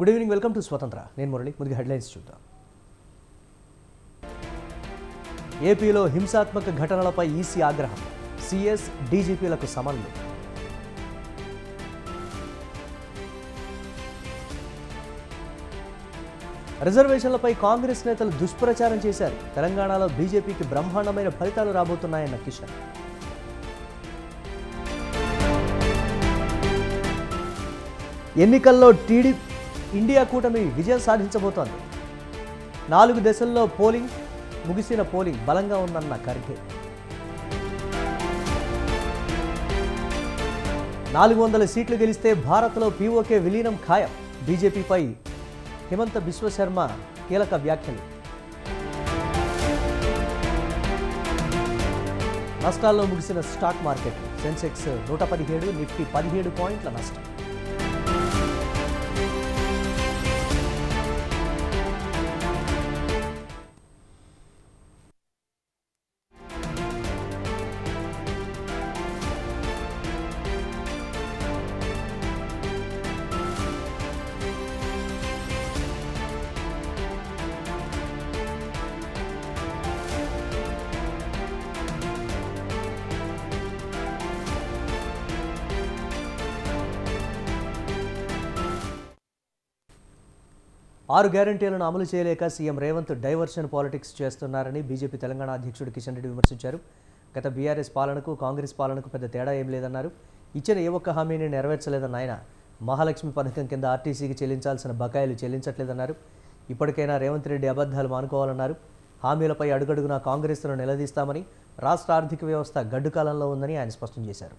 Good evening, welcome to స్వతంత్ర. నేను మురళి. ముందుగా హెడ్లైన్స్ చూద్దాం. ఏపీలో హింసాత్మక ఘటనలపై ఈసీ ఆగ్రహం, సీఎస్ డీజీపీలకు సమన్లు. రిజర్వేషన్లపై కాంగ్రెస్ నేతలు దుష్ప్రచారం చేశారు. తెలంగాణలో బీజేపీకి బ్రహ్మాండమైన ఫలితాలు రాబోతున్నాయన్న కిషన్. ఎన్నికల్లో ఇండియా కూటమి విజయం సాధించబోతోంది. 4 దశల్లో ముగిసిన పోలింగ్ బలంగా ఉందన్న ఖర్గే. 400 సీట్లు గెలిస్తే భారత్లో పీఓకే విలీనం ఖాయం. బీజేపీపై హిమంత బిశ్వశర్మ కీలక వ్యాఖ్యలు. నష్టాల్లో ముగిసిన స్టాక్ మార్కెట్. సెన్సెక్స్ 117, నిఫ్టీ 17 పాయింట్ల నష్టం. ఆరు గ్యారంటీలను అమలు చేయలేక సీఎం రేవంత్ డైవర్షన్ పాలిటిక్స్ చేస్తున్నారని బీజేపీ తెలంగాణ అధ్యక్షుడు కిషన్ రెడ్డి విమర్శించారు. గత బీఆర్ఎస్ పాలనకు కాంగ్రెస్ పాలనకు పెద్ద తేడా ఏం లేదన్నారు. ఇచ్చిన ఏ ఒక్క హామీని నెరవేర్చలేదన్న ఆయన మహాలక్ష్మి పథకం కింద ఆర్టీసీకి చెల్లించాల్సిన బకాయిలు చెల్లించట్లేదన్నారు. ఇప్పటికైనా రేవంత్ రెడ్డి అబద్ధాలు మానుకోవాలన్నారు. హామీలపై అడుగడుగునా కాంగ్రెస్ను నిలదీస్తామని, రాష్ట్ర ఆర్థిక వ్యవస్థ గడ్డుకాలంలో ఉందని ఆయన స్పష్టం చేశారు.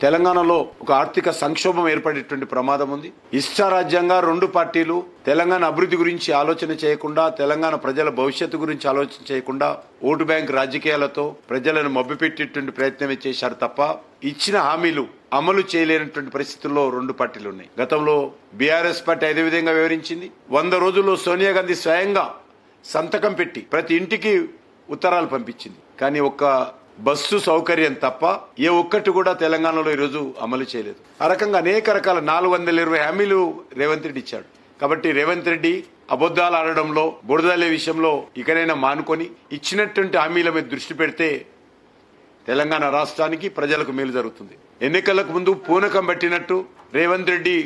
తెలంగాణలో ఒక ఆర్థిక సంక్షోభం ఏర్పడేటువంటి ప్రమాదం ఉంది. ఇష్టారాజ్యంగా 2 పార్టీలు తెలంగాణ అభివృద్ధి గురించి ఆలోచన చేయకుండా, తెలంగాణ ప్రజల భవిష్యత్తు గురించి ఆలోచన చేయకుండా ఓటు బ్యాంక్ రాజకీయాలతో ప్రజలను మభ్యపెట్టేటువంటి ప్రయత్నమే చేశారు తప్ప ఇచ్చిన హామీలు అమలు చేయలేనటువంటి పరిస్థితుల్లో 2 పార్టీలు ఉన్నాయి. గతంలో బీఆర్ఎస్ పార్టీ అదే విధంగా వివరించింది. 100 రోజుల్లో సోనియా గాంధీ స్వయంగా సంతకం పెట్టి ప్రతి ఇంటికి ఉత్తరాలు పంపించింది. కానీ ఒక్క బస్సు సౌకర్యం తప్ప ఏ ఒక్కటి కూడా తెలంగాణలో ఈరోజు అమలు చేయలేదు. ఆ రకంగా అనేక రకాల 420 హామీలు రేవంత్ రెడ్డి ఇచ్చాడు. కాబట్టి రేవంత్ రెడ్డి అబద్ధాలు ఆడడంలో, బురదలే విషయంలో ఇకనైనా మానుకొని ఇచ్చినటువంటి హామీల మీద దృష్టి పెడితే తెలంగాణ రాష్ట్రానికి, ప్రజలకు మేలు జరుగుతుంది. ఎన్నికలకు ముందు పూనకం పట్టినట్టు రేవంత్ రెడ్డి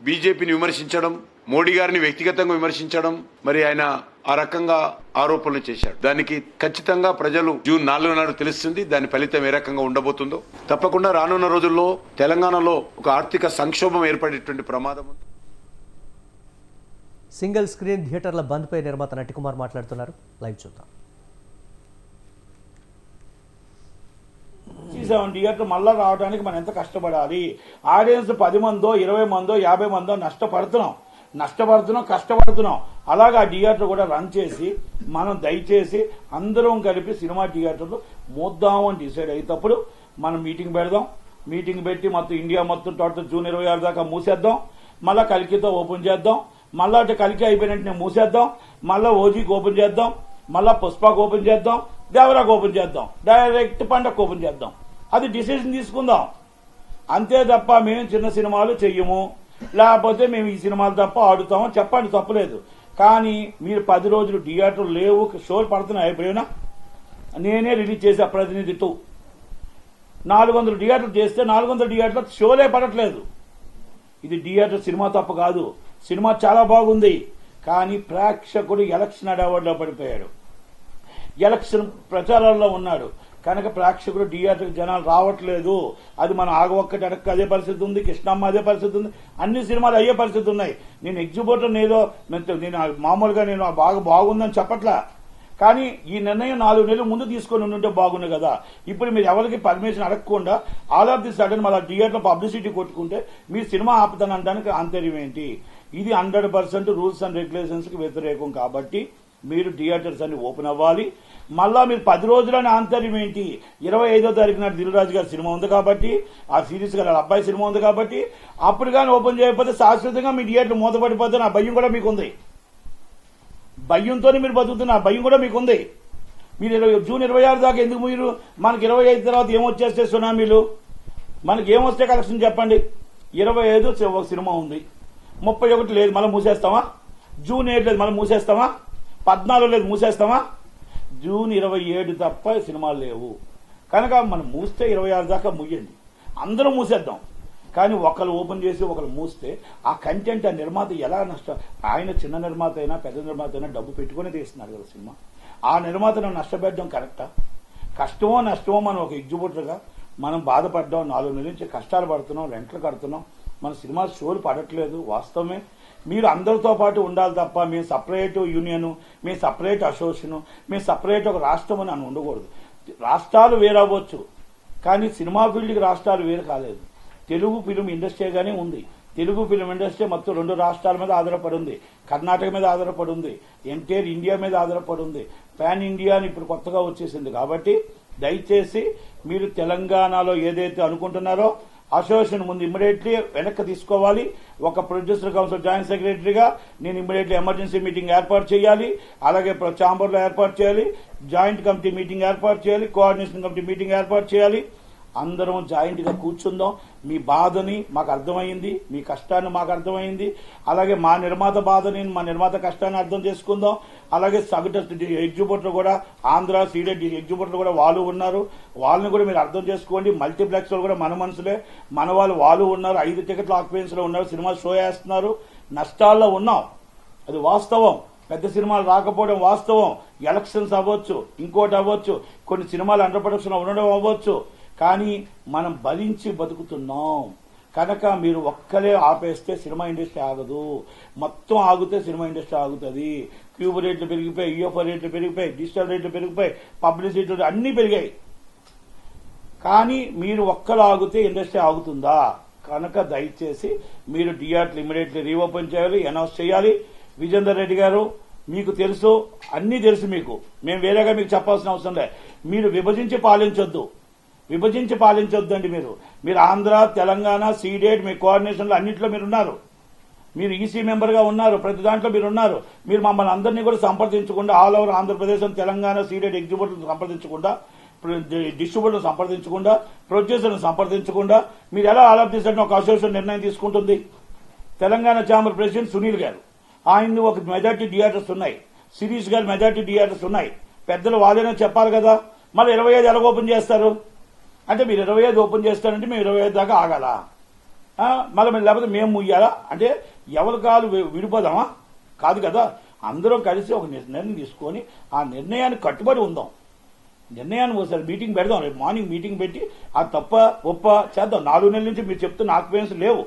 బీజేపీని విమర్శించడం, మోడీ గారిని వ్యక్తిగతంగా విమర్శించడం, మరి ఆయన ఆ రకంగా ఆరోపణలు చేశాడు. దానికి ఖచ్చితంగా ప్రజలు జూన్ 4 నాడు తెలుస్తుంది. దాని ఫలితం ఏ రకంగా ఉండబోతుందో. తప్పకుండా రానున్న రోజుల్లో తెలంగాణలో ఒక ఆర్థిక సంక్షోభం ఏర్పడేటువంటి ప్రమాదం ఉంది. సింగిల్ స్క్రీన్ థియేటర్ల బంద్పై నిర్మాత నటికుమార్ మాట్లాడుతున్నారు. లైవ్ చూద్దాం. థియేటర్ మళ్ళా రావడానికి మనం ఎంత కష్టపడాలి. ఆడియన్స్ 10 మందో 20 మందో 50 మందో కష్టపడుతున్నాం. అలాగా థియేటర్ కూడా రన్ చేసి మనం దయచేసి అందరం కలిపి సినిమా థియేటర్లు మోద్దాం అని డిసైడ్ అయ్యేటప్పుడు మనం మీటింగ్ పెడదాం. మీటింగ్ పెట్టి మొత్తం ఇండియా మొత్తం టోటల్ జూన్ 26 దాకా మూసేద్దాం. మళ్ళా కలికితో ఓపెన్ చేద్దాం. మళ్ళా కలికి అయిపోయినట్టు మూసేద్దాం. మళ్ళా ఓజీకి ఓపెన్ చేద్దాం. మళ్ళా పుష్పకు ఓపెన్ చేద్దాం. దేవరాకు ఓపెన్ చేద్దాం. డైరెక్ట్ పండగకు ఓపెన్ చేద్దాం. అది డిసిజన్ తీసుకుందాం. అంతే తప్ప మేము చిన్న సినిమాలు చెయ్యము, లేకపోతే మేము ఈ సినిమాలు తప్ప ఆడుతామని చెప్పండి, తప్పలేదు. కానీ మీరు 10 రోజులు థియేటర్లు లేవు, షోలు పడుతున్నాయి. ఎప్పుడైనా నేనే రిలీజ్ చేసా ప్రతినిధి 2. 400 థియేటర్లు చేస్తే 400 థియేటర్లు షోలే పడట్లేదు. ఇది థియేటర్ సినిమా తప్ప కాదు. సినిమా చాలా బాగుంది. కానీ ప్రేక్షకుడు ఎలక్షన్ అవార్డులో పడిపోయాడు, ఎలక్షన్ ప్రచారాల్లో ఉన్నాడు కనుక ప్రేక్షకుడు థియేటర్ జనాలు రావట్లేదు. అది మన ఆగవక్కటి అడక్క అదే పరిస్థితి ఉంది, కృష్ణమ్మ అదే పరిస్థితి ఉంది, అన్ని సినిమాలు అయ్యే పరిస్థితి ఉన్నాయి. నేను ఎగ్జిబిటర్ నేను మామూలుగా నేను బాగుందని చెప్పట్లా. కానీ ఈ నిర్ణయం 4 నెలలు ముందు తీసుకొని ఉంటే బాగుంది కదా. ఇప్పుడు మీరు ఎవరికి పర్మిషన్ అడగకుండా ఆల్ ఆఫ్ ది సడన్ మళ్ళీ థియేటర్ పబ్లిసిటీ కొట్టుకుంటే మీ సినిమా ఆపుతానంటానికి ఆంతర్యం ఏంటి? ఇది 100% రూల్స్ అండ్ రెగ్యులేషన్స్ కి వ్యతిరేకం. కాబట్టి మీరు థియేటర్స్ అన్ని ఓపెన్ అవ్వాలి. మళ్ళా మీరు 10 రోజులని ఆంతర్యం ఏంటి? 25వ తారీఖు నాడు దిల్ రాజు గారి సినిమా ఉంది కాబట్టి, ఆ సిరీస్ గారి అబ్బాయి సినిమా ఉంది కాబట్టి, అప్పుడు కానీ ఓపెన్ చేయకపోతే శాశ్వతంగా మీ థియేటర్ మూతపడిపోతే నా భయం కూడా మీకుంది. భయంతోనే మీరు బతుకుతున్న భయం కూడా మీకుంది. మీరు జూన్ 26 దాకా ఎందుకు? మీరు మనకి 25 తర్వాత ఏమొచ్చేస్తే సునామీలు, మనకి ఏమొస్తే కలెక్షన్ చెప్పండి. 25 ఒక సినిమా ఉంది, 31 లేదు మళ్ళీ మూసేస్తామా? జూన్ 7 లేదు మళ్ళీ మూసేస్తామా? 14 లేదు మూసేస్తామా? జూన్ 27 తప్ప సినిమాలు లేవు కనుక మనం మూస్తే 26 దాకా ముయ్యండి, అందరూ మూసేద్దాం. కానీ ఒకరు ఓపెన్ చేసి ఒకరు మూస్తే ఆ కంటెంట్ ఆ నిర్మాత ఎలా నష్టం? ఆయన చిన్న నిర్మాత అయినా పెద్ద నిర్మాత అయినా డబ్బు పెట్టుకుని తీస్తున్నాడు కదా సినిమా. ఆ నిర్మాతను నష్టపెట్టడం కరెక్టా? కష్టమో నష్టమో మనం ఒక ఎగ్జిబ్యూటర్గా మనం బాధపడ్డాం, 4 నెలల నుంచి కష్టాలు పడుతున్నాం, రెంట్లు కడుతున్నాం, మన సినిమా షోలు పడట్లేదు. వాస్తవమే, మీరు అందరితో పాటు ఉండాలి తప్ప మేము సపరేట్ యూనియన్, మేము సపరేట్ అసోసియేషన్, మేము సపరేట్ ఒక రాష్ట్రం అని ఉండకూడదు. రాష్ట్రాలు వేరవ్వచ్చు కానీ సినిమా ఫీల్డ్కి రాష్ట్రాలు వేరు కాలేదు. తెలుగు ఫిల్మ్ ఇండస్ట్రీగానే ఉంది. తెలుగు ఫిల్మ్ ఇండస్ట్రీ మొత్తం 2 రాష్ట్రాల మీద ఆధారపడి ఉంది. కర్ణాటక మీద ఆధారపడి ఉంది, ఎంటైర్ ఇండియా మీద ఆధారపడి ఉంది. పాన్ ఇండియా అని ఇప్పుడు కొత్తగా వచ్చేసింది. కాబట్టి దయచేసి మీరు తెలంగాణలో ఏదైతే అనుకుంటున్నారో అసోసియేషన్ ముందు ఇమ్మీడియట్లీ వెనక్కి తీసుకోవాలి. ఒక ప్రొడ్యూసర్ కౌన్సిల్ జాయింట్ సెక్రటరీగా నేను ఇమ్మీడియట్లీ ఎమర్జెన్సీ మీటింగ్ ఏర్పాటు చేయాలి. అలాగే ఛాంబర్లో ఏర్పాటు చేయాలి, జాయింట్ కమిటీ మీటింగ్ ఏర్పాటు చేయాలి, కోఆర్డినేషన్ కమిటీ మీటింగ్ ఏర్పాటు చేయాలి. అందరం జాయింట్ గా కూర్చుందాం. మీ బాధని మాకు అర్థమైంది, మీ కష్టాన్ని మాకు అర్థమైంది. అలాగే మా నిర్మాత బాధని, మా నిర్మాత కష్టాన్ని అర్థం చేసుకుందాం. అలాగే సగటు ఎగ్జిబ్యూటర్ కూడా ఆంధ్ర సీడెడ్ ఎగ్జిబ్యూటర్ కూడా వాళ్ళు ఉన్నారు, వాళ్ళని కూడా మీరు అర్థం చేసుకోండి. మల్టీప్లెక్స్ కూడా మన మనుషులే, మన వాళ్ళు ఉన్నారు. 5 టికెట్ల ఆక్యుపెన్సీ లో ఉన్నారు, సినిమా షో వేస్తున్నారు. నష్టాల్లో ఉన్నాం, అది వాస్తవం. పెద్ద సినిమాలు రాకపోవడం వాస్తవం. ఎలక్షన్స్ అవ్వచ్చు, ఇంకోటి అవ్వచ్చు, కొన్ని సినిమాలు అండర్ ప్రొడక్షన్ ఉండడం అవ్వచ్చు. కానీ మనం భరించి బతుకుతున్నాం కనుక మీరు ఒక్కలే ఆపేస్తే సినిమా ఇండస్ట్రీ ఆగదు. మొత్తం ఆగితే సినిమా ఇండస్ట్రీ ఆగుతుంది. క్యూబ్ రేట్లు పెరిగిపోయి, యూఎఫ్ఓ రేట్లు పెరిగిపోయి, డిజిటల్ రేట్లు పెరిగిపోయి, పబ్లిసిటీ అన్ని పెరిగాయి. కానీ మీరు ఒక్కరు ఆగితే ఇండస్ట్రీ ఆగుతుందా? కనుక దయచేసి మీరు థియేటర్లు ఇమ్మీడియట్లీ రీఓపెన్ చేయాలి, అనౌన్స్ చేయాలి. విజేందర్ రెడ్డి గారు మీకు తెలుసు, అన్ని తెలుసు మీకు, మేము వేరేగా మీకు చెప్పాల్సిన అవసరం లేదు. మీరు విభజించి పాలించొద్దండి. మీరు ఆంధ్ర తెలంగాణ సీడెడ్ మీ కోఆర్డినేషన్లో అన్నింటిలో మీరు ఉన్నారు. మీరు ఈసీ మెంబర్గా ఉన్నారు, ప్రతి దాంట్లో మీరు ఉన్నారు. మీరు మమ్మల్ని అందరినీ కూడా సంప్రదించకుండా, all over Andhra Pradesh Telangana ceded ఎగ్జిబ్యూటర్లు సంప్రదించకుండా, డిస్ట్రిబ్యూటర్లు సంప్రదించకుండా, ప్రొడ్యూసర్లు సంప్రదించకుండా మీరు ఎలా ఆల్ ఆఫ్ దిస్ ఒక అసోసియేషన్ నిర్ణయం తీసుకుంటుంది? తెలంగాణ ఛాంబర్ ప్రెసిడెంట్ సునీల్ గారు, ఆయన్ని ఒక మెజార్టీ థియేటర్స్ ఉన్నాయి, శిరీష్ గారు మెజార్టీ థియేటర్స్ ఉన్నాయి. పెద్దలు వాళ్ళైనా చెప్పాలి కదా. మళ్ళీ 25 ఎలా ఓపెన్ చేస్తారు అంటే మీరు 25 ఓపెన్ చేస్తారంటే మేము 25 దాకా ఆగాలా? మళ్ళీ లేకపోతే మేము ముయ్యాలా? అంటే ఎవరి కాలు విడిపోదామా? కాదు కదా. అందరం కలిసి ఒక నిర్ణయం తీసుకొని ఆ నిర్ణయానికి కట్టుబడి ఉందాం. నిర్ణయాన్ని ఒకసారి మీటింగ్ పెడదాం, రేపు మార్నింగ్ మీటింగ్ పెట్టి ఆ తప్ప ఒప్ప చేద్దాం. 4 నెలల నుంచి మీరు చెప్తున్న ఆక్యుపెన్స్ లేవు,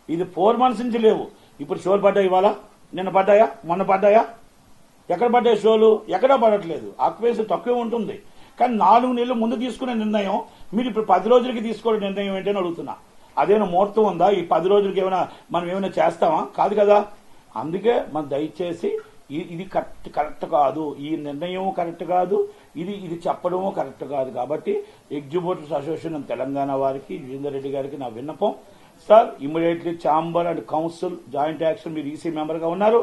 ఇది 4 మంత్స్ నుంచి లేవు. ఇప్పుడు షోలు పడ్డాయి, ఇవాళ నిన్న పడ్డాయా, మొన్న పడ్డాయా? ఎక్కడ పడ్డాయి షోలు? ఎక్కడా పడట్లేదు. ఆక్యుపెన్స్ తక్కువ ఉంటుంది. కానీ 4 నెలలు ముందు తీసుకునే నిర్ణయం మీరు ఇప్పుడు 10 రోజులకి తీసుకోవడం నిర్ణయం ఏంటని అడుగుతున్నా. అదేనా ముహూర్తం ఉందా? ఈ 10 రోజులకి మనం ఏమైనా చేస్తామా? కాదు కదా. అందుకే మనం దయచేసి ఇది కరెక్ట్ కాదు, ఈ నిర్ణయం కరెక్ట్ కాదు, ఇది చెప్పడము కరెక్ట్ కాదు. కాబట్టి ఎగ్జిబ్యూటర్స్ అసోసియేషన్ తెలంగాణ వారికి, విజేందర్ రెడ్డి గారికి నా విన్నపం, sir immediately chamber and council joint action, మీరు ఈసీ మెంబర్ గా ఉన్నారు,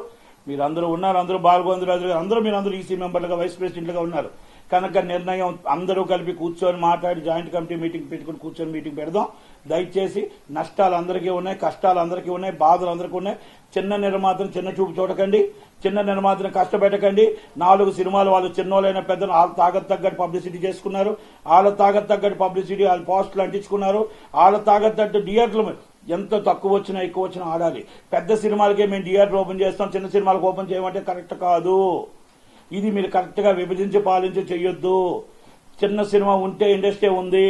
మీరందరూ ఉన్నారు, అందరూ బాలగోవిందరాజు గారు అందరూ మీరందరూ ఈసీ మెంబర్లుగా, వైస్ ప్రెసిడెంట్లుగా ఉన్నారు. కనుక నిర్ణయం అందరూ కలిపి కూర్చొని మాట్లాడి జాయింట్ కమిటీ మీటింగ్ పెట్టుకుని కూర్చొని మీటింగ్ పెడదాం. దయచేసి నష్టాలు అందరికీ ఉన్నాయి, కష్టాలు అందరికీ ఉన్నాయి, బాధలు అందరికీ ఉన్నాయి. చిన్న నిర్మాతను చిన్న చూపు చూడకండి, చిన్న నిర్మాతను కష్టపెట్టకండి. 4 సినిమాలు వాళ్ళు చిన్నోళ్ళైన పెద్దలు వాళ్ళ తాగత్ తగ్గట్టు పబ్లిసిటీ చేసుకున్నారు, వాళ్ళ తాగత్ తగ్గట్టు పబ్లిసిటీ వాళ్ళ పోస్టులు అంటించుకున్నారు, వాళ్ళ తాగత్ తగ్గట్టు థియేటర్లు ఎంత తక్కువ వచ్చినా ఎక్కువ వచ్చినా ఆడాలి. పెద్ద సినిమాలకే మేము థియేటర్ ఓపెన్ చేస్తాం, చిన్న సినిమాలకు ఓపెన్ చేయమంటే కరెక్ట్ కాదు. ఇది మీరు కరెక్ట్ గా విభజించి పాలించి చెయ్యొద్దు. చిన్న సినిమా ఉంటే ఇండస్ట్రీ ఉంది,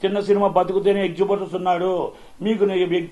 చిన్న సినిమా బతుకుతేనే ఎగ్జిబ్యూటర్స్ ఉన్నాడు. మీకు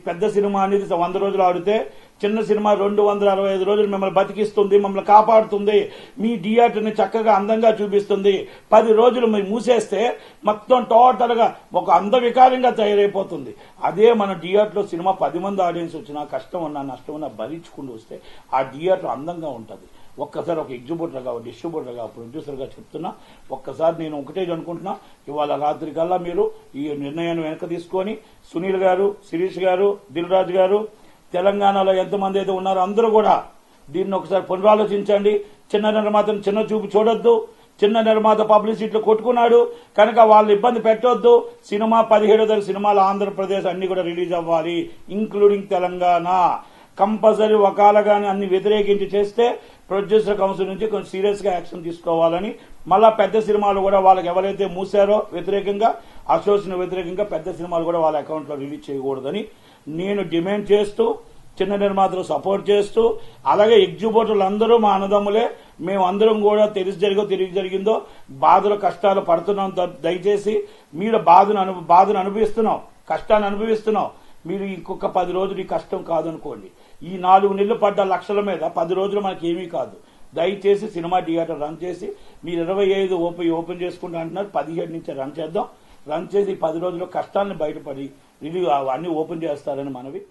పెద్ద సినిమా అనేది 100 రోజులు ఆడితే చిన్న సినిమా 265 రోజులు మిమ్మల్ని బతికిస్తుంది, మిమ్మల్ని కాపాడుతుంది, మీ థియేటర్ని చక్కగా అందంగా చూపిస్తుంది. 10 రోజులు మీరు మూసేస్తే మొత్తం టోటల్ గా ఒక అందవికారంగా తయారైపోతుంది. అదే మన థియేటర్లో సినిమా 10 మంది ఆడియన్స్ వచ్చినా కష్టం ఉన్నా నష్టం ఉన్నా భరించుకుంటూ వస్తే ఆ థియేటర్ అందంగా ఉంటుంది. ఒక్కసారి ఒక ఎగ్జిబ్యూటర్గా, డిస్ట్రిబ్యూటర్గా, ప్రొడ్యూసర్గా చెప్తున్నా, ఒక్కసారి నేను ఒకటే అనుకుంటున్నా, ఇవాళ రాత్రి కల్లా మీరు ఈ నిర్ణయాన్ని వెనక తీసుకొని సునీల్ గారు, శిరీష్ గారు, దిల్ రాజు గారు, తెలంగాణలో ఎంతమంది అయితే ఉన్నారో అందరూ కూడా దీన్ని ఒకసారి పునరాలోచించండి. చిన్న నిర్మాతను చిన్న చూపు చూడొద్దు, చిన్న నిర్మాత పబ్లిసిటీలో కొట్టుకున్నాడు కనుక వాళ్ళు ఇబ్బంది పెట్టొద్దు. సినిమా 17వ తారీఖు సినిమాలు ఆంధ్రప్రదేశ్ అన్ని కూడా రిలీజ్ అవ్వాలి, ఇంక్లూడింగ్ తెలంగాణ. కంపల్సరీ ఒకలాగానే అన్ని వ్యతిరేకించి చేస్తే ప్రొడ్యూసర్ కౌన్సిల్ నుంచి కొంచెం సీరియస్ గా యాక్షన్ తీసుకోవాలని, మళ్ళా పెద్ద సినిమాలు కూడా వాళ్ళకి ఎవరైతే మూసారో వ్యతిరేకంగా, అసోసియేషన్ వ్యతిరేకంగా పెద్ద సినిమాలు కూడా వాళ్ళ అకౌంట్ లో రిలీజ్ చేయకూడదని నేను డిమాండ్ చేస్తూ, చిన్న నిర్మాతలు సపోర్ట్ చేస్తూ, అలాగే ఎగ్జిబ్యూటర్లు అందరూ మా అన్నదమ్ములే, మేమందరం కూడా తిరిగి జరిగిందో బాధలు కష్టాలు పడుతున్నాం. దయచేసి మీరు బాధను అనుభవిస్తున్నాం, కష్టాన్ని అనుభవిస్తున్నాం. మీరు ఇంకొక 10 రోజులు ఈ కష్టం కాదనుకోండి. ఈ 4 నెలలు పడ్డ లక్షల మీద 10 రోజులు మనకి ఏమీ కాదు. దయచేసి సినిమా థియేటర్ రన్ చేసి, మీరు 25 ఓపెన్ చేసుకుంటా అంటున్నారు, 17 నుంచి రన్ చేద్దాం. రన్ చేసి 10 రోజుల్లో కష్టాలను బయటపడి అన్ని ఓపెన్ చేస్తారని మనవి.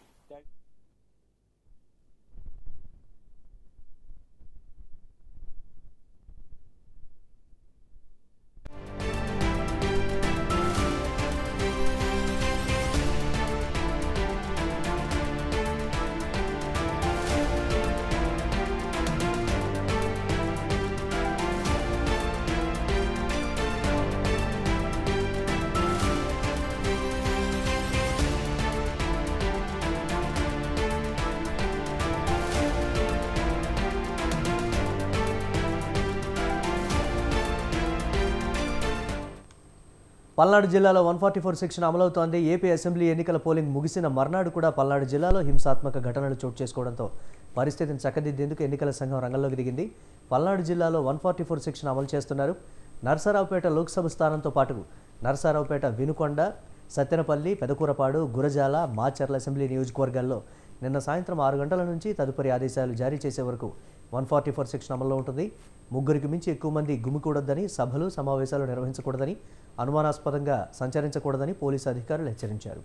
పల్నాడు జిల్లాలో 144 సెక్షన్ అమలవుతోంది. ఏపీ అసెంబ్లీ ఎన్నికల పోలింగ్ ముగిసిన మర్నాడు కూడా పల్నాడు జిల్లాలో హింసాత్మక ఘటనలు చోటు చేసుకోవడంతో పరిస్థితిని చక్కదిద్దేందుకు ఎన్నికల సంఘం రంగంలోకి దిగింది. పల్నాడు జిల్లాలో 144 సెక్షన్ అమలు చేస్తున్నారు. నర్సారావుపేట లోక్సభ స్థానంతో పాటు నర్సారావుపేట, వినుకొండ, సత్తెనపల్లి, పెదకూరపాడు, గురజాల, మాచర్ల అసెంబ్లీ నియోజకవర్గాల్లో నిన్న సాయంత్రం 6 గంటల నుంచి తదుపరి ఆదేశాలు జారీ చేసే వరకు 144 సెక్షన్ అమల్లో ఉంటుంది. 3కి మించి ఎక్కువ మంది గుమికూడొద్దని, సభలు సమావేశాలు నిర్వహించకూడదని, అనుమానాస్పదంగా సంచరించకూడదని పోలీసు అధికారులు హెచ్చరించారు.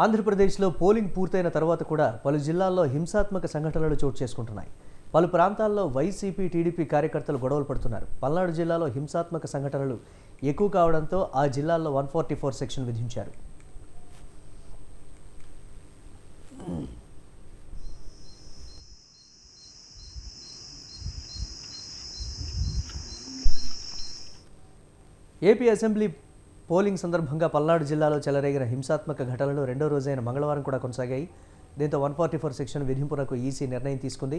ఆంధ్రప్రదేశ్లో పోలింగ్ పూర్తయిన తర్వాత కూడా పలు జిల్లాల్లో హింసాత్మక సంఘటనలు చోటు చేసుకుంటున్నాయి. పలు ప్రాంతాల్లో వైసీపీ, టీడీపీ కార్యకర్తలు గొడవలు పడుతున్నారు. పల్నాడు జిల్లాలో హింసాత్మక సంఘటనలు ఎక్కువ కావడంతో ఆ జిల్లాల్లో 144 సెక్షన్ విధించారు. ఏపీ అసెంబ్లీ పోలింగ్ సందర్భంగా పల్నాడు జిల్లాలో చెలరేగిన హింసాత్మక ఘటనలు రెండో రోజైన మంగళవారం కూడా కొనసాగాయి. దీంతో 144 సెక్షన్ విధింపునకు ఈసీ నిర్ణయం తీసుకుంది.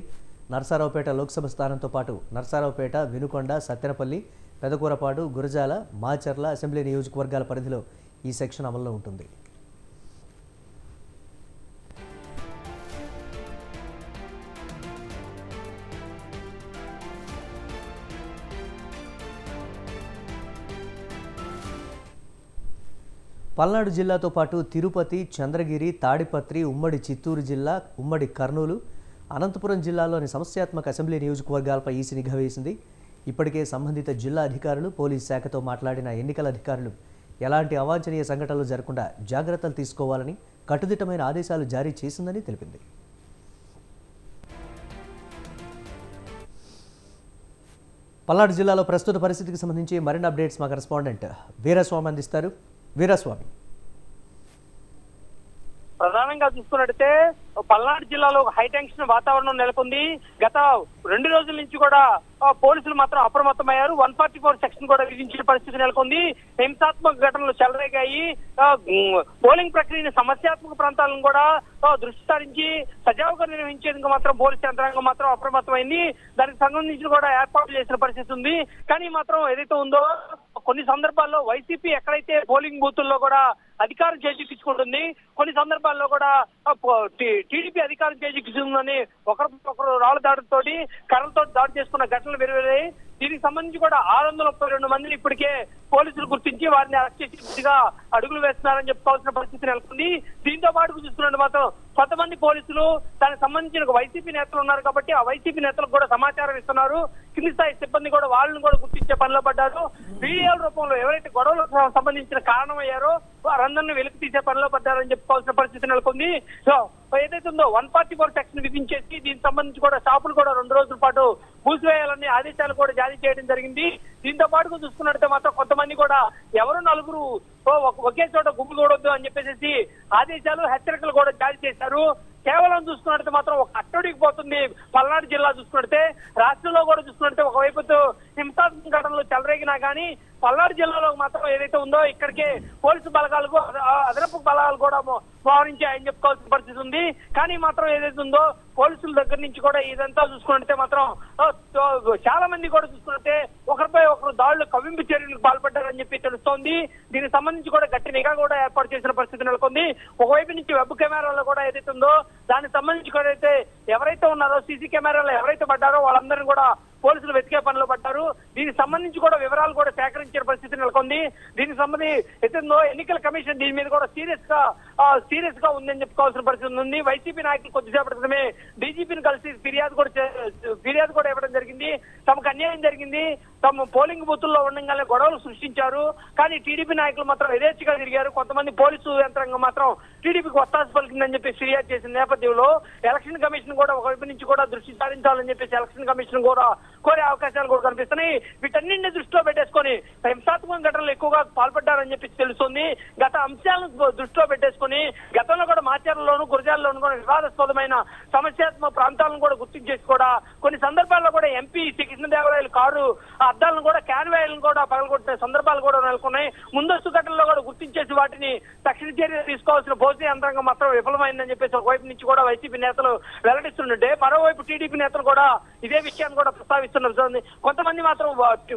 నర్సారావుపేట లోక్సభ స్థానంతో పాటు నర్సారావుపేట, వినుకొండ, సత్తెనపల్లి, పెదకూరపాడు, గురజాల, మాచర్ల అసెంబ్లీ నియోజకవర్గాల పరిధిలో ఈ సెక్షన్ అమల్లో ఉంటుంది. పల్నాడు జిల్లాతో పాటు తిరుపతి, చంద్రగిరి, తాడిపత్రి, ఉమ్మడి చిత్తూరు జిల్లా, ఉమ్మడి కర్నూలు, అనంతపురం జిల్లాలోని సమస్యాత్మక అసెంబ్లీ నియోజకవర్గాలపై ఈసీ నిఘా వేసింది. ఇప్పటికే సంబంధిత జిల్లా అధికారులు, పోలీస్ శాఖతో మాట్లాడిన ఎన్నికల అధికారులు ఎలాంటి అవాంఛనీయ సంఘటనలు జరగకుండా జాగ్రత్తలు తీసుకోవాలని కట్టుదిట్టమైన ఆదేశాలు జారీ చేసిందని తెలిపింది. పల్నాడు జిల్లాలో ప్రస్తుత పరిస్థితికి సంబంధించి మరిన్ని అప్డేట్స్ మా కరెస్పాండెంట్ వీరస్వామి అందిస్తారు. వీరస్వామి, ప్రధానంగా చూసుకున్నట్టయితే పల్నాడు జిల్లాలో హైటెన్షన్ వాతావరణం నెలకొంది. గత 2 రోజుల నుంచి కూడా పోలీసులు మాత్రం అప్రమత్తమయ్యారు. 144 సెక్షన్ కూడా విధించిన పరిస్థితి నెలకొంది. హింసాత్మక ఘటనలు చెలరేగాయి. పోలింగ్ ప్రక్రియని సమస్యాత్మక ప్రాంతాలను కూడా దృష్టి సారించి సజావుగా నిర్వహించేందుకు మాత్రం పోలీసు యంత్రాంగం మాత్రం అప్రమత్తమైంది. దానికి సంబంధించి కూడా ఏర్పాట్లు చేసిన పరిస్థితి ఉంది. కానీ మాత్రం ఏదైతే ఉందో కొన్ని సందర్భాల్లో వైసీపీ ఎక్కడైతే పోలింగ్ బూతుల్లో కూడా అధికారం చేజిక్కించుకుంటుంది, కొన్ని సందర్భాల్లో కూడా టీడీపీ అధికారం చేజిక్కించుకుందని ఒకరు రాళ్ల దాడులతోటి, కర్రలతో దాడి చేసుకున్న ఘటనలు వెలువడాయి. దీనికి సంబంధించి కూడా 632 మందిని ఇప్పటికే పోలీసులు గుర్తించి వారిని అరెస్ట్ చేసేట్టుగా అడుగులు వేస్తున్నారని చెప్పుకోవాల్సిన పరిస్థితి నెలకొంది. దీంతో పాటు చూస్తున్నట్టు మాత్రం కొంతమంది పోలీసులు దానికి సంబంధించిన వైసీపీ నేతలు ఉన్నారు కాబట్టి ఆ వైసీపీ నేతలకు కూడా సమాచారం ఇస్తున్నారు. కింది స్థాయి సిబ్బంది కూడా వాళ్ళని కూడా గుర్తించే పనిలో పడ్డారు. వీడియోల రూపంలో ఎవరైతే గొడవలకు సంబంధించిన కారణమయ్యారో వారందరినీ వెలికి తీసే పనిలో పడ్డారని చెప్పుకోవాలి. చెప్పుకోవాల్సిన పరిస్థితి నెలకొంది. సో ఏదైతే ఉందో 144 సెక్షన్ విధించేసి దీనికి సంబంధించి కూడా షాపులు కూడా 2 రోజుల పాటు మూసివేయాలని ఆదేశాలు కూడా జారీ చేయడం జరిగింది. దీంతో పాటుగా చూసుకున్నట్లయితే మాత్రం కొంతమంది కూడా ఎవరు నలుగురు ఒకే చోట గుమిగూడొద్దు అని చెప్పేసి ఆదేశాలు హెచ్చరికలు కూడా జారీ చేశారు. కేవలం చూసుకున్నట్టు మాత్రం ఒక అట్టడికి పోతుంది పల్నాడు జిల్లా. చూసుకున్నట్టే రాష్ట్రంలో కూడా చూసుకున్నట్టే ఒకవైపు హింసాత్మక ఘటనలు చెలరేగినా కానీ పల్నాడు జిల్లాలో మాత్రం ఏదైతే ఉందో ఇక్కడికే పోలీసు బలగాలకు అదనపు బలగాలు కూడా మోహరించాయని చెప్పుకోవాల్సిన పరిస్థితి ఉంది. కానీ మాత్రం ఏదైతే ఉందో పోలీసుల దగ్గర నుంచి కూడా ఇదంతా చూసుకుంటే మాత్రం చాలా మంది కూడా చూసుకుంటే ఒకరిపై ఒకరు దాడులు కవ్వింపు చర్యలకు పాల్పడ్డారని చెప్పి తెలుస్తోంది. దీనికి సంబంధించి కూడా గట్టి నిఘా కూడా ఏర్పాటు చేసిన పరిస్థితి నెలకొంది. ఒకవైపు నుంచి వెబ్ కెమెరాలో కూడా ఏదైతే ఉందో దానికి సంబంధించి కూడా అయితే ఎవరైతే ఉన్నారో సీసీ కెమెరాలో ఎవరైతే పడ్డారో వాళ్ళందరినీ కూడా పోలీసులు వెతికే పనిలో పడ్డారు. దీనికి సంబంధించి కూడా వివరాలు కూడా సేకరించిన పరిస్థితి నెలకొంది. దీనికి సంబంధించి ఎన్నికల కమిషన్ దీని మీద కూడా సీరియస్ గా ఉందని చెప్పుకోవాల్సిన పరిస్థితి ఉంది. వైసీపీ నాయకులు కొద్దిసేపటి క్రితమే డీజీపీని కలిసి ఫిర్యాదు కూడా ఇవ్వడం జరిగింది. తమకు అన్యాయం జరిగింది, తమ పోలింగ్ బూతుల్లో ఉండగానే గొడవలు సృష్టించారు. కానీ టీడీపీ నాయకులు మాత్రం యథేచ్ఛగా తిరిగారు. కొంతమంది పోలీసు యంత్రాంగం మాత్రం టీడీపీకి ఒత్తాసు పలికిందని చెప్పి ఫిర్యాదు చేసిన నేపథ్యంలో ఎలక్షన్ కమిషన్ కూడా ఒకవైపు నుంచి కూడా దృష్టి సారించాలని చెప్పేసి ఎలక్షన్ కమిషన్ కూడా కోరే అవకాశాలు కూడా కనిపిస్తున్నాయి. వీటన్నింటినీ దృష్టిలో పెట్టేసుకొని హింసాత్మక ఘటనలు ఎక్కువగా పాల్పడ్డారని చెప్పి తెలుస్తుంది. గత అంశాలను దృష్టిలో పెట్టేసుకొని గతంలో కూడా మాచర్లలోను గురజాలలోను కూడా వివాదాస్పదమైన సమస్యాత్మక ప్రాంతాలను కూడా గుర్తించేసి కూడా కొన్ని సందర్భాల్లో కూడా ఎంపీ శ్రీకృష్ణదేవరాయలు కారు అద్దాలను కూడా క్యాన్వాయిలను కూడా పగలగొట్టిన సందర్భాలు కూడా నెలకొన్నాయి. ముందస్తు ఘటనలో కూడా గుర్తించేసి వాటిని తక్షణ చర్య తీసుకోవాల్సిన పోలీసు యంత్రాంగం మాత్రం విఫలమైందని చెప్పేసి ఒకవైపు నుంచి కూడా వైసీపీ నేతలు వెల్లడిస్తుంటే మరోవైపు టీడీపీ నేతలు కూడా ఇదే విషయాన్ని కూడా ప్రస్తావిస్తున్నారు.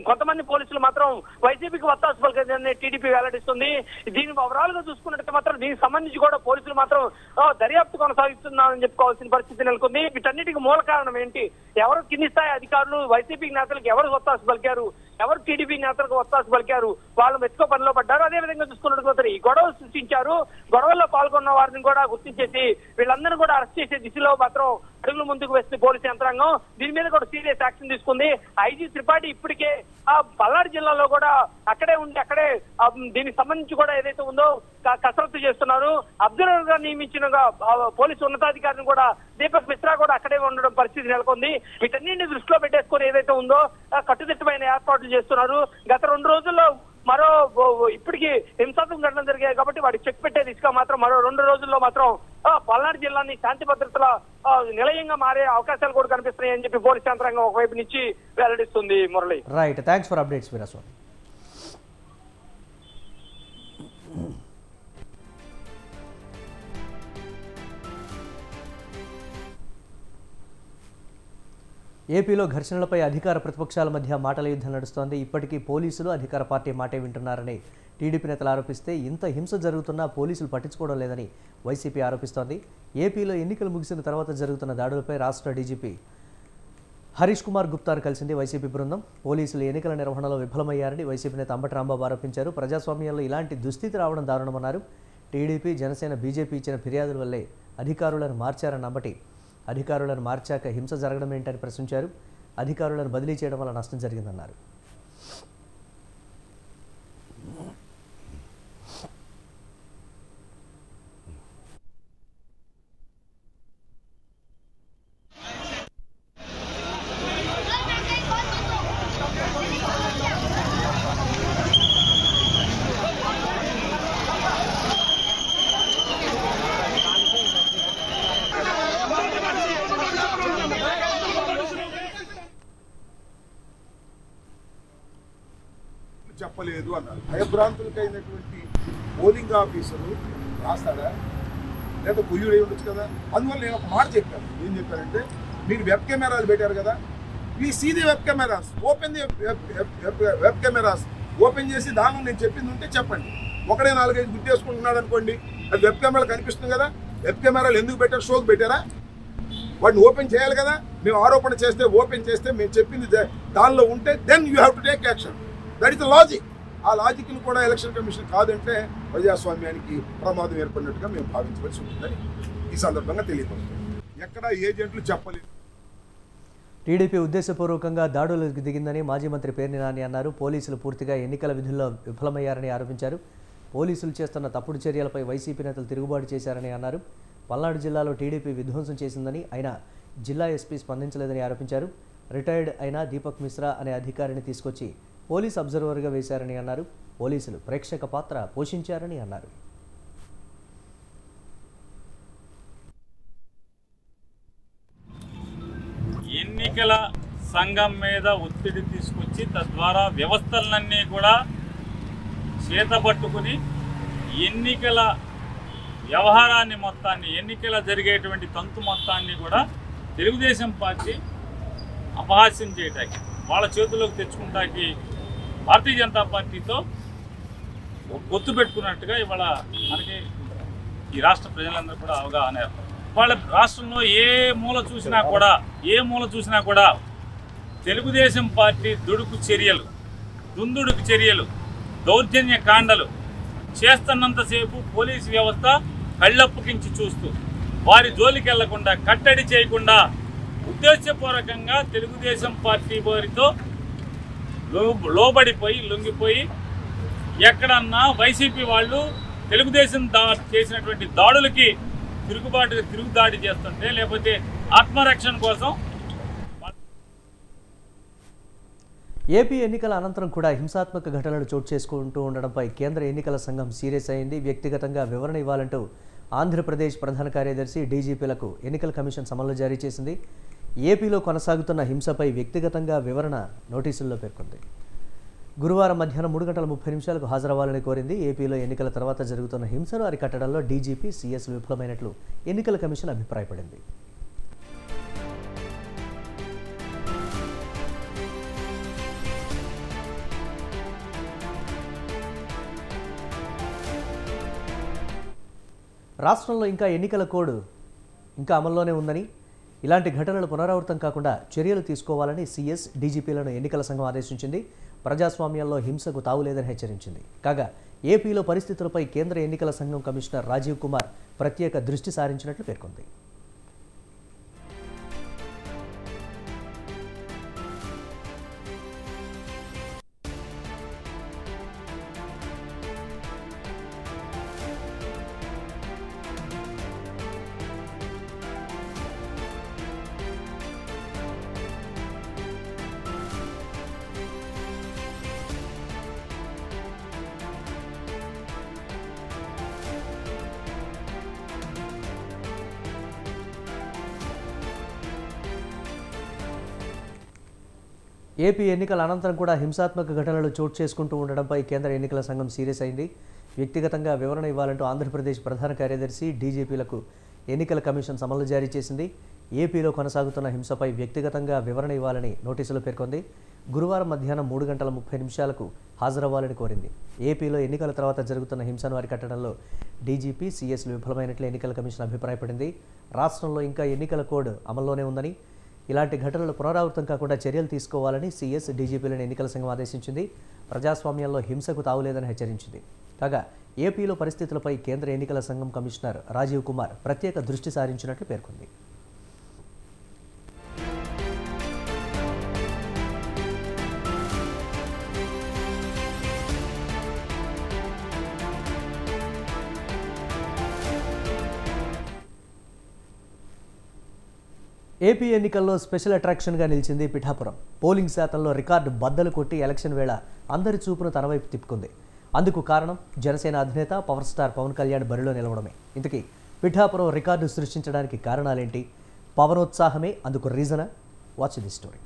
కొంతమంది పోలీసులు మాత్రం వైసీపీకి వత్తాసు పలికిందని టీడీపీ వెల్లడిస్తుంది. దీని ఓవరాల్ గా చూసుకున్నట్టు మాత్రం దీనికి సంబంధించి కూడా పోలీసులు మాత్రం దర్యాప్తు కొనసాగిస్తున్నారని చెప్పుకోవాల్సిన పరిస్థితి నెలకొంది. వీటన్నిటికి మూల కారణం ఏంటి? ఎవరు కింది స్థాయి అధికారులు వైసీపీ నేతలకు ఎవరు వత్తాసు పలికారు, ఎవరు టీడీపీ నేతలకు వత్తాసు పలికారు, వాళ్ళు మెచ్చుకో పనిలో పడ్డారు. అదే విధంగా చూసుకున్నట్టు ఈ గొడవలు సృష్టించారు. గొడవల్లో పాల్గొన్న వారిని కూడా గుర్తించేసి వీళ్ళందరూ కూడా అరెస్ట్ చేసే దిశలో మాత్రం అడుగులు ముందుకు వేస్తుంది పోలీసు యంత్రాంగం. దీని మీద కూడా సీరియస్ యాక్షన్ తీసుకుంది. ఐజీ త్రిపాఠి ఇప్పటికే పల్నాడు జిల్లాలో కూడా అక్కడే దీనికి సంబంధించి కూడా ఏదైతే ఉందో కసరత్తు చేస్తున్నారు. అబ్జర్వర్ గా నియమించిన పోలీసు ఉన్నతాధికారిని కూడా దీపక్ మిశ్రా కూడా అక్కడే ఉండడం పరిస్థితి నెలకొంది. వీటన్నింటినీ దృష్టిలో పెట్టేసుకొని ఏదైతే ఉందో కట్టుదిట్టమైన ఏర్పాట్లు చేస్తున్నారు. గత 2 రోజుల్లో మరో ఇప్పటికీ హింసాత్మక ఘటనలు జరిగాయి కాబట్టి వాటికి చెక్ పెట్టే దిశగా మాత్రం మరో 2 రోజుల్లో మాత్రం పల్నాడు జిల్లాని శాంతి భద్రతల నిలయంగా మారే అవకాశాలు కూడా కనిపిస్తున్నాయని చెప్పి పోలీసు యంత్రాంగం ఒకవైపు నుంచి వెల్లడిస్తుంది. Murali, right, thanks for updates Veeraswamy. ఏపీలో ఘర్షణలపై అధికార ప్రతిపక్షాల మధ్య మాటల యుద్ధం నడుస్తోంది. ఇప్పటికీ పోలీసులు అధికార పార్టీ మాటే వింటున్నారని టీడీపీ నేతలు ఆరోపిస్తే ఇంత హింస జరుగుతున్నా పోలీసులు పట్టించుకోవడం లేదని వైసీపీ ఆరోపిస్తోంది. ఏపీలో ఎన్నికలు ముగిసిన తర్వాత జరుగుతున్న దాడులపై రాష్ట్ర డీజీపీ హరీష్ కుమార్ గుప్తాను కలిసింది వైసీపీ బృందం. పోలీసులు ఎన్నికల నిర్వహణలో విఫలమయ్యారని వైసీపీ నేత అంబటి రాంబాబు ఆరోపించారు. ప్రజాస్వామ్యంలో ఇలాంటి దుస్థితి రావడం దారుణమన్నారు. టీడీపీ, జనసేన, బీజేపీ ఇచ్చిన ఫిర్యాదుల వల్లే అధికారులను మార్చారన్న అంబటి అధికారులను మార్చాక హింస జరగడం ఏంటని ప్రశ్నించారు. అధికారులను బదిలీ చేయడం వల్ల నష్టం జరిగిందన్నారు. చెప్పలేదు అన్నారు. భయభ్రాంతులకు అయినటువంటి పోలింగ్ ఆఫీసరు రాస్తాడా లేదా పొయ్యుడు ఉండొచ్చు కదా. అందువల్ల నేను ఒక మాట చెప్పాను. ఏం చెప్పానంటే, మీరు వెబ్ కెమెరాలు పెట్టారు కదా, please see the web cameras, open the web cameras open చేసి దానిలో నేను చెప్పింది ఉంటే చెప్పండి. ఒకడే 4-5 గుర్తేసుకుంటున్నాడు అనుకోండి, అది వెబ్ కెమెరాలు కనిపిస్తుంది కదా. వెబ్ కెమెరాలు ఎందుకు పెట్టారు? షోకి పెట్టారా? వాటిని ఓపెన్ చేయాలి కదా. మేము ఆరోపణ చేస్తే ఓపెన్ చేస్తే మేము చెప్పింది దానిలో ఉంటే then you have to take action. That is the logic. ఆ లాజిక్ను కూడా ఎలక్షన్ కమిషన్ కాదంటే ప్రజాస్వామ్యానికి ప్రమాదం ఏర్పడినట్టుగా మేము భావించవలసి ఉంటుందని ఈ సందర్భంగా తెలియపరుస్తుంది. ఎక్కడ ఏజెంట్లు చెప్పలేదు. టీడీపీ ఉద్దేశపూర్వకంగా దాడులకు దిగిందని మాజీ మంత్రి పేర్ని నాని అన్నారు. పోలీసులు పూర్తిగా ఎన్నికల విధుల్లో విఫలమయ్యారని ఆరోపించారు. పోలీసులు చేస్తున్న తప్పుడు చర్యలపై వైసీపీ నేతలు తిరుగుబాటు చేశారని అన్నారు. పల్నాడు జిల్లాలో టీడీపీ విధ్వంసం చేసిందని అయినా జిల్లా ఎస్పీ స్పందించలేదని ఆరోపించారు. రిటైర్డ్ అయిన దీపక్ మిశ్రా అనే అధికారిని తీసుకొచ్చి పోలీస్ అబ్జర్వర్గా వేశారని అన్నారు. పోలీసులు ప్రేక్షక పాత్ర పోషించారని అన్నారు. ఎన్నికల సంఘం మీద ఒత్తిడి తీసుకొచ్చి తద్వారా వ్యవస్థలన్నీ కూడా చేతబట్టుకుని ఎన్నికల వ్యవహారాన్ని మొత్తాన్ని, ఎన్నికల జరిగేటువంటి తంతు మొత్తాన్ని కూడా తెలుగుదేశం పార్టీ అపహాస్యం చేయటానికి, వాళ్ళ చేతుల్లోకి తెచ్చుకుంటానికి భారతీయ జనతా పార్టీతో పొత్తు పెట్టుకున్నట్టుగా ఇవాళ మనకి ఈ రాష్ట్ర ప్రజలందరూ కూడా అవగాహన. వాళ్ళ రాష్ట్రంలో ఏ మూల చూసినా కూడా తెలుగుదేశం పార్టీ దుడుకు చర్యలు, దుందుడుకు చర్యలు, దౌర్జన్య కాండలు చేస్తున్నంతసేపు పోలీసు వ్యవస్థ కళ్ళప్పుకించి చూస్తూ వారి జోలికి వెళ్లకుండా, కట్టడి చేయకుండా ఉద్దేశపూర్వకంగా తెలుగుదేశం పార్టీ వారితో లోబడిపోయి లొంగిపోయి ఎక్కడన్నా వైసీపీ వాళ్ళు తెలుగుదేశం చేసినటువంటి దాడులకి తిరుగుదాడి చేస్తుంటే, లేకపోతే ఆత్మరక్షణ కోసం. ఏపీ ఎన్నికల అనంతరం కూడా హింసాత్మక ఘటనలు చోటు చేసుకుంటూ ఉండడంపై కేంద్ర ఎన్నికల సంఘం సీరియస్ అయింది. వ్యక్తిగతంగా వివరణ ఇవ్వాలంటూ ఆంధ్రప్రదేశ్ ప్రధాన కార్యదర్శి డీజీపీలకు ఎన్నికల కమిషన్ సమన్లు జారీ చేసింది. ఏపీలో కొనసాగుతున్న హింసపై వ్యక్తిగతంగా వివరణ నోటీసుల్లో పేర్కొంది. గురువారం మధ్యాహ్నం 3:30 హాజరవ్వాలని కోరింది. ఏపీలో ఎన్నికల తర్వాత జరుగుతున్న హింసను అరికట్టడంలో డీజీపీ, సీఎస్ విఫలమైనట్లు ఎన్నికల కమిషన్ అభిప్రాయపడింది. రాష్ట్రంలో ఇంకా ఎన్నికల కోడ్ అమల్లోనే ఉందని, ఇలాంటి ఘటనలు పునరావృతం కాకుండా చర్యలు తీసుకోవాలని సీఎస్, డీజీపీలను ఎన్నికల సంఘం ఆదేశించింది. ప్రజాస్వామ్యంలో హింసకు తావులేదని హెచ్చరించింది. కాగా ఏపీలో పరిస్థితులపై కేంద్ర ఎన్నికల సంఘం కమిషనర్ రాజీవ్ కుమార్ ప్రత్యేక దృష్టి సారించినట్లు పేర్కొంది. ఏపీ ఎన్నికల అనంతరం కూడా హింసాత్మక ఘటనలు చోటు చేసుకుంటూ ఉండడంపై కేంద్ర ఎన్నికల సంఘం సీరియస్ అయింది. వ్యక్తిగతంగా వివరణ ఇవ్వాలంటూ ఆంధ్రప్రదేశ్ ప్రధాన కార్యదర్శి, డీజీపీలకు ఎన్నికల కమిషన్ సమన్లు జారీ చేసింది. ఏపీలో కొనసాగుతున్న హింసపై వ్యక్తిగతంగా వివరణ ఇవ్వాలని నోటీసులు పేర్కొంది. గురువారం మధ్యాహ్నం 3:30 హాజరవ్వాలని కోరింది. ఏపీలో ఎన్నికల తర్వాత జరుగుతున్న హింసను అరికట్టడంలో డీజీపీ, సీఎస్లు విఫలమైనట్లు ఎన్నికల కమిషన్ అభిప్రాయపడింది. రాష్ట్రంలో ఇంకా ఎన్నికల కోడ్ అమల్లోనే ఉందని, ఇలాంటి ఘటనలు పునరావృతం కాకుండా చర్యలు తీసుకోవాలని సీఎస్, డీజీపీలను ఎన్నికల సంఘం ఆదేశించింది. ప్రజాస్వామ్యంలో హింసకు తావులేదని హెచ్చరించింది. కాగా ఏపీలో పరిస్థితులపై కేంద్ర ఎన్నికల సంఘం కమిషనర్ రాజీవ్ కుమార్ ప్రత్యేక దృష్టి సారించినట్లు పేర్కొంది. ఏపీ ఎన్నికల్లో స్పెషల్ అట్రాక్షన్గా నిలిచింది పిఠాపురం. పోలింగ్ శాతంలో రికార్డు బద్దలు కొట్టి ఎలక్షన్ వేళ అందరి చూపును తన వైపు తిప్పుకుంది. అందుకు కారణం జనసేన అధినేత పవర్ స్టార్ పవన్ కళ్యాణ్ బరిలో నిలవడమే. ఇంతకీ పిఠాపురం రికార్డు సృష్టించడానికి కారణాలేంటి? పవనోత్సాహమే అందుకు రీజనా? Watch the story.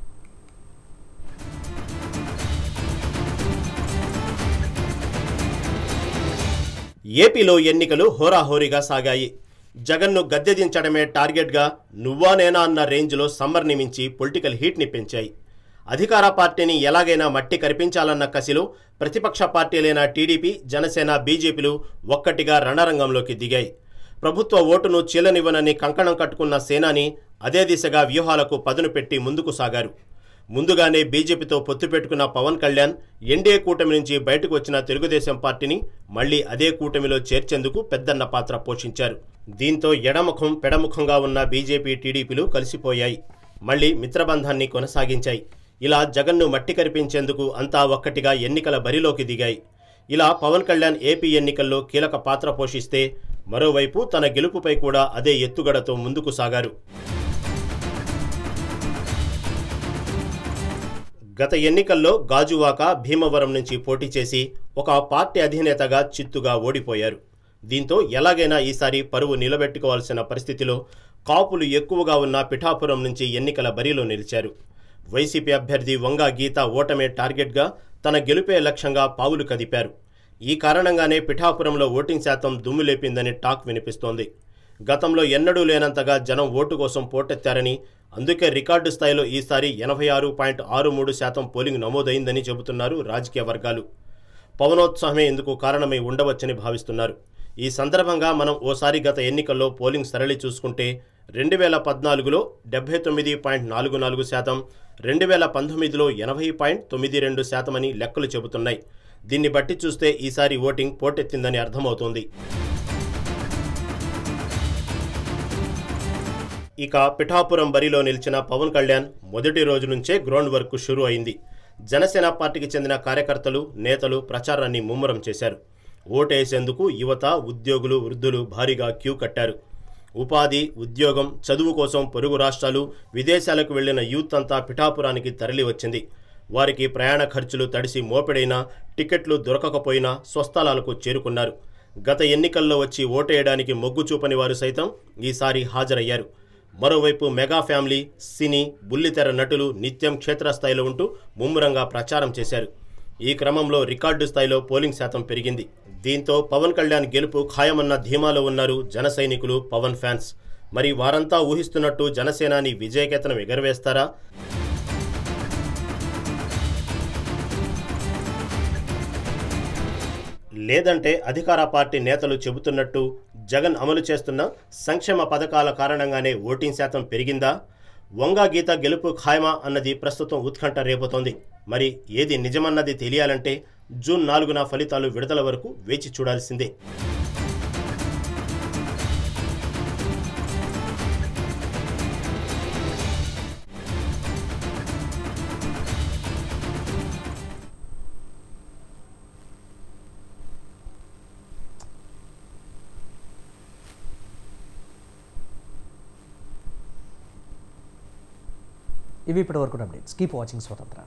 ఏపీలో ఎన్నికలు హోరాహోరీగా సాగాయి. జగన్ను గద్దెదించడమే టార్గెట్గా నువ్వా నేనా అన్న రేంజ్లో సమ్మర్ని మించి పొలిటికల్ హీట్ని పెంచాయి. అధికార పార్టీని ఎలాగైనా మట్టి కరిపించాలన్న కసిలో ప్రతిపక్ష పార్టీలైన టీడీపీ, జనసేన, బీజేపీలు ఒక్కటిగా రణరంగంలోకి దిగాయి. ప్రభుత్వ ఓటును చీలనివ్వనని కంకణం కట్టుకున్న సేనాని అదే దిశగా వ్యూహాలకు పదును పెట్టి ముందుకు సాగారు. ముందుగానే బీజేపీతో పొత్తు పెట్టుకున్న పవన్ కళ్యాణ్ ఎన్డీఏ కూటమి నుంచి బయటకు వచ్చిన తెలుగుదేశం పార్టీని మళ్లీ అదే కూటమిలో చేర్చేందుకు పెద్దన్న పాత్ర పోషించారు. దీంతో ఎడముఖం పెడముఖంగా ఉన్న బీజేపీ, టీడీపీలు కలిసిపోయాయి. మళ్లీ మిత్రబంధాన్ని కొనసాగించాయి. ఇలా జగన్ను మట్టి కరిపించేందుకు అంతా ఒక్కటిగా ఎన్నికల బరిలోకి దిగాయి. ఇలా పవన్ కళ్యాణ్ ఏపీ ఎన్నికల్లో కీలక పాత్ర పోషిస్తే మరోవైపు తన గెలుపుపై కూడా అదే ఎత్తుగడతో ముందుకు సాగారు. గత ఎన్నికల్లో గాజువాక, భీమవరం నుంచి పోటీ చేసి ఒక పార్టీ అధినేతగా చిత్తుగా ఓడిపోయారు. దీంతో ఎలాగైనా ఈసారి పరువు నిలబెట్టుకోవాల్సిన పరిస్థితిలో కాపులు ఎక్కువగా ఉన్న పిఠాపురం నుంచి ఎన్నికల బరిలో నిలిచారు. వైసీపీ అభ్యర్థి వంగ గీత ఓటమే టార్గెట్గా తన గెలుపే లక్ష్యంగా పావులు కదిపారు. ఈ కారణంగానే పిఠాపురంలో ఓటింగ్ శాతం దుమ్ములేపిందని టాక్ వినిపిస్తోంది. గతంలో ఎన్నడూ లేనంతగా జనం ఓటు కోసం పోటెత్తారని, అందుకే రికార్డు స్థాయిలో ఈసారి 86.63% పోలింగ్ నమోదైందని చెబుతున్నారు రాజకీయ వర్గాలు. పవనోత్సాహమే ఇందుకు కారణమై ఉండవచ్చని భావిస్తున్నారు. ఈ సందర్భంగా మనం ఓసారి గత ఎన్నికల్లో పోలింగ్ సరళి చూసుకుంటే 2014లో 79.44%, 2019లో 80.92% అని లెక్కలు చెబుతున్నాయి. దీన్ని బట్టి చూస్తే ఈసారి ఓటింగ్ పోటెత్తిందని అర్థమవుతోంది. ఇక పిఠాపురం బరిలో నిలిచిన పవన్ కళ్యాణ్ మొదటి రోజు నుంచే గ్రౌండ్ వర్క్ షురూ అయింది. జనసేన పార్టీకి చెందిన కార్యకర్తలు, నేతలు ప్రచారాన్ని ముమ్మరం చేశారు. ఓటేసేందుకు యువత, ఉద్యోగులు, వృద్ధులు భారీగా క్యూ కట్టారు. ఉపాధి, ఉద్యోగం, చదువు కోసం పొరుగు రాష్ట్రాలు, విదేశాలకు వెళ్లిన యూత్ అంతా పిఠాపురానికి తరలి వచ్చింది. వారికి ప్రయాణ ఖర్చులు తడిసి మోపెడైనా, టికెట్లు దొరకకపోయినా స్వస్థలాలకు చేరుకున్నారు. గత ఎన్నికల్లో వచ్చి ఓటేయడానికి మొగ్గు చూపని వారు సైతం ఈసారి హాజరయ్యారు. మరోవైపు మెగా ఫ్యామిలీ, సినీ, బుల్లితెర నటులు నిత్యం క్షేత్రస్థాయిలో ఉంటూ ముమ్మరంగా ప్రచారం చేశారు. ఈ క్రమంలో రికార్డు స్థాయిలో పోలింగ్ శాతం పెరిగింది. దీంతో పవన్ కళ్యాణ్ గెలుపు ఖాయమన్న ధీమాలో ఉన్నారు జన సైనికులు, పవన్ ఫ్యాన్స్. మరి వారంతా ఊహిస్తున్నట్టు జనసేనాని విజయకేతనం ఎగరవేస్తారా? లేదంటే అధికార పార్టీ నేతలు చెబుతున్నట్టు జగన్ అమలు చేస్తున్న సంక్షేమ పథకాల కారణంగానే ఓటింగ్ శాతం పెరిగిందా? వంగ గీత గెలుపు ఖాయమా అన్నది ప్రస్తుతం ఉత్కంఠ రేపుతోంది. మరి ఏది నిజమన్నది తెలియాలంటే జూన్ 4న ఫలితాలు విడుదల వరకు వేచి చూడాల్సిందే. ఇవి ఇప్పటివరకు అప్డేట్స్. కీప్ వాచింగ్ స్వతంత్ర.